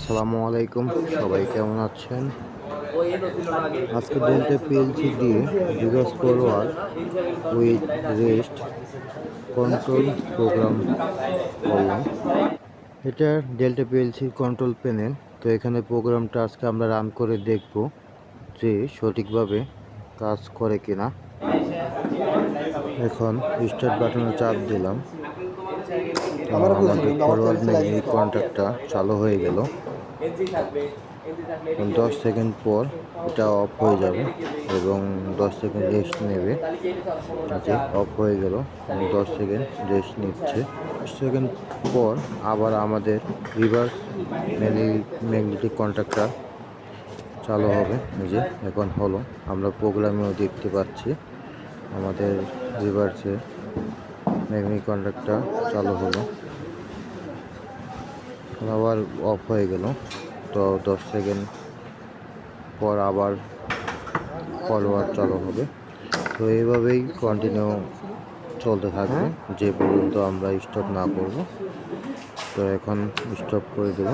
আসসালামু আলাইকুম, সবাই কেমন আছেন? আজকে ডেল্টা পিএলসি দিয়ে reverse forward with rest control program করলাম। এটা ডেল্টা পিএলসির কন্ট্রোল প্যানেল। তো এখানে প্রোগ্রামটা আজকে আমরা রান করে দেখব যে সঠিকভাবে কাজ করে কিনা। এখন স্টার্ট বাটনে চাপ দিলাম। আমাদের ফরওয়ার্ড ম্যাগনেটিক কন্ট্যাক্টটা চালু হয়ে গেল। 10 সেকেন্ড পর এটা অফ হয়ে যাবে এবং 10 সেকেন্ড রেস্ট নেবে। যে অফ হয়ে গেল এবং 10 সেকেন্ড রেস্ট নিচ্ছে। 10 সেকেন্ড পর আবার আমাদের রিভার্স ম্যাগনেটিক কন্ট্যাক্টটা চালু হবে। এই যে এখন হলো, আমরা প্রোগ্রামেও দেখতে পাচ্ছি আমাদের রিভার্সে ম্যাগনেটিক কন্ট্যাক্টটা চালু হলো, আবার অফ হয়ে গেল। তো 10 সেকেন্ড পর আবার ফরওয়ার্ড চালু হবে। তো এইভাবেই কন্টিনিউ চলতে থাকবে যে পর্যন্ত আমরা স্টপ না করব। তো এখন স্টপ করে দেব।